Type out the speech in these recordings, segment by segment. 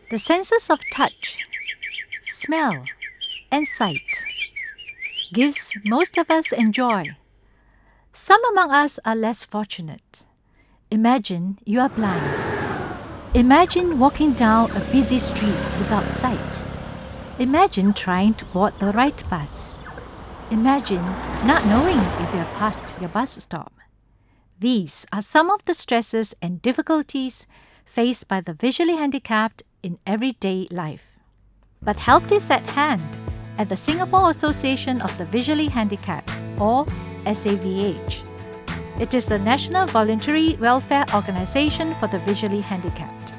The senses of touch, smell, and sight gives most of us enjoy. Some among us are less fortunate. Imagine you are blind. Imagine walking down a busy street without sight. Imagine trying to board the right bus. Imagine not knowing if you have passed your bus stop. These are some of the stresses and difficulties faced by the visually handicapped in everyday life. But help is at hand at the Singapore Association of the Visually Handicapped, or SAVH. It is the National Voluntary Welfare Organization for the Visually Handicapped.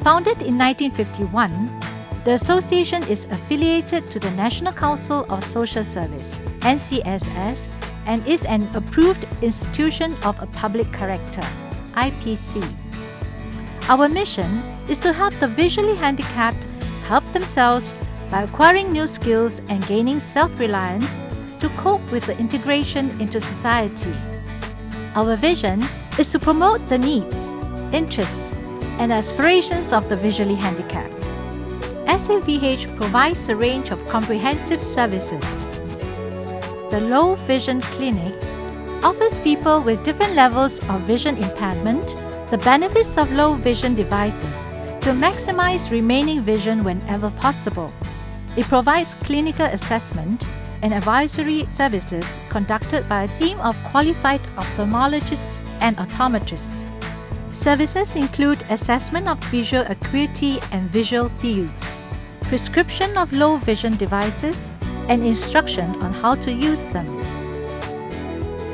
Founded in 1951, the association is affiliated to the National Council of Social Service, NCSS, and is an approved institution of a public character, IPC. Our mission is to help the visually handicapped help themselves by acquiring new skills and gaining self-reliance to cope with the integration into society. Our vision is to promote the needs, interests, and aspirations of the visually handicapped. SAVH provides a range of comprehensive services. The Low Vision Clinic offers people with different levels of vision impairment the benefits of low vision devices to maximize remaining vision whenever possible. It provides clinical assessment and advisory services conducted by a team of qualified ophthalmologists and optometrists. Services include assessment of visual acuity and visual fields, prescription of low vision devices, and instruction on how to use them.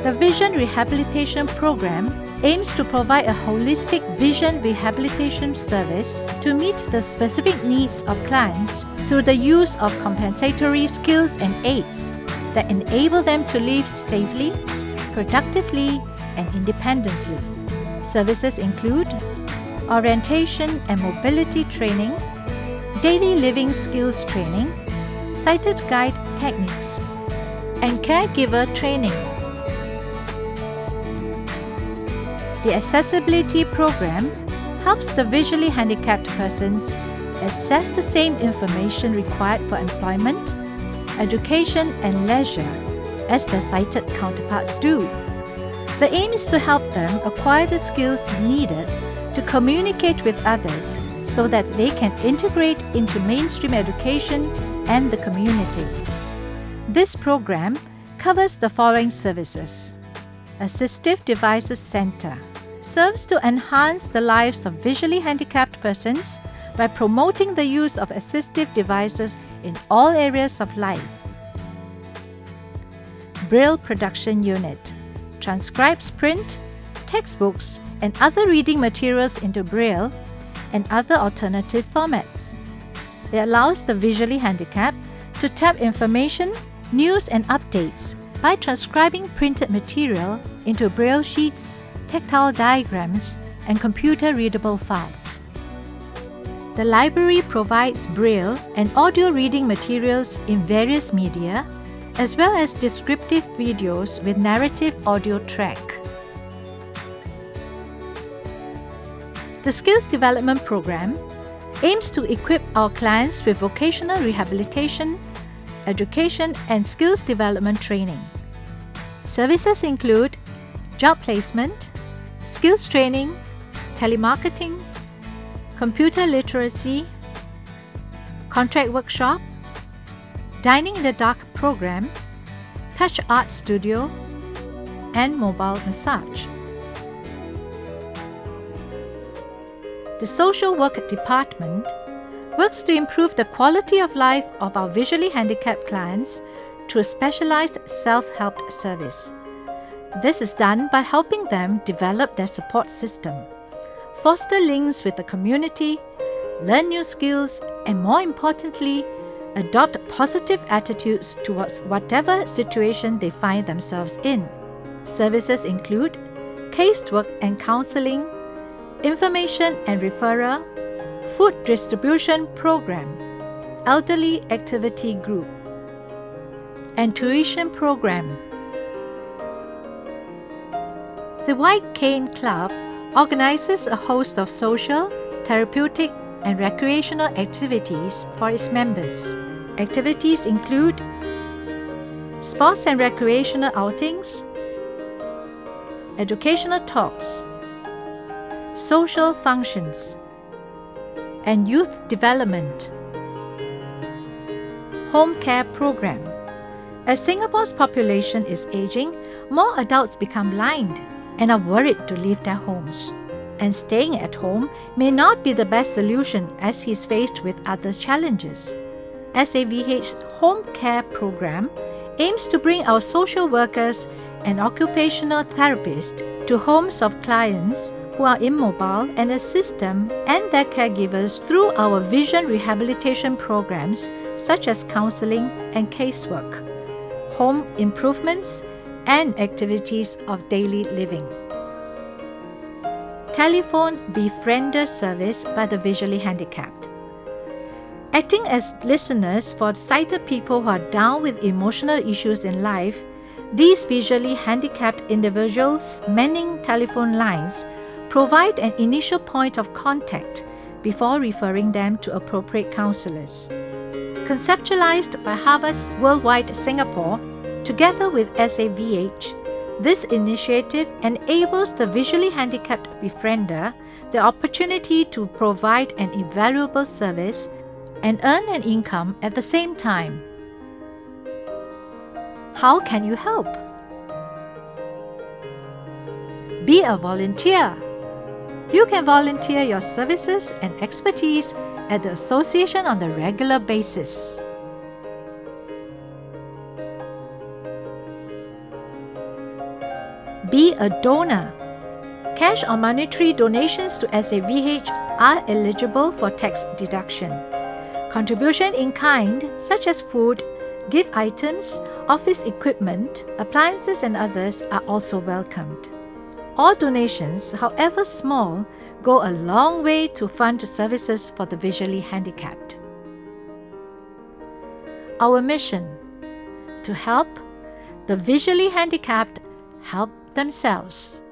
The Vision Rehabilitation Program aims to provide a holistic vision rehabilitation service to meet the specific needs of clients through the use of compensatory skills and aids that enable them to live safely, productively, and independently. Services include orientation and mobility training, daily living skills training, sighted guide techniques, and caregiver training. The Accessibility Program helps the visually handicapped persons access the same information required for employment, education, and leisure as their sighted counterparts do. The aim is to help them acquire the skills needed to communicate with others so that they can integrate into mainstream education and the community. This program covers the following services. Assistive Devices Center serves to enhance the lives of visually handicapped persons by promoting the use of assistive devices in all areas of life. Braille Production Unit transcribes print, textbooks, and other reading materials into Braille and other alternative formats. It allows the visually handicapped to tap information, news, and updates by transcribing printed material into Braille sheets, tactile diagrams, and computer-readable files. The library provides Braille and audio reading materials in various media, as well as descriptive videos with narrative audio track. The Skills Development Program aims to equip our clients with vocational rehabilitation, education, and skills development training. Services include job placement, skills training, telemarketing, computer literacy, contract workshop, dining in the dark program, touch art studio, and mobile massage. The Social Work Department works to improve the quality of life of our visually handicapped clients through a specialized self-help service. This is done by helping them develop their support system, foster links with the community, learn new skills, and more importantly, adopt positive attitudes towards whatever situation they find themselves in. Services include casework and counseling, information and referral, food distribution program, elderly activity group, and tuition program. The White Cane Club organizes a host of social, therapeutic, and recreational activities for its members. Activities include sports and recreational outings, educational talks, social functions, and youth development. Home care program. As Singapore's population is aging, more adults become blind and are worried to leave their homes. And staying at home may not be the best solution as he is faced with other challenges. SAVH's home care program aims to bring our social workers and occupational therapists to homes of clients who are immobile and assist them and their caregivers through our vision rehabilitation programs such as counseling and casework, home improvements, and activities of daily living. Telephone Befriender service by the visually handicapped. Acting as listeners for sighted people who are down with emotional issues in life, these visually handicapped individuals manning telephone lines provide an initial point of contact before referring them to appropriate counselors. Conceptualized by Harvest Worldwide Singapore, together with SAVH, this initiative enables the visually handicapped befriender the opportunity to provide an invaluable service and earn an income at the same time. How can you help? Be a volunteer. You can volunteer your services and expertise at the association on a regular basis. Be a donor. Cash or monetary donations to SAVH are eligible for tax deduction. Contribution in kind, such as food, gift items, office equipment, appliances, and others are also welcomed. All donations, however small, go a long way to fund services for the visually handicapped. Our mission: to help the visually handicapped help themselves.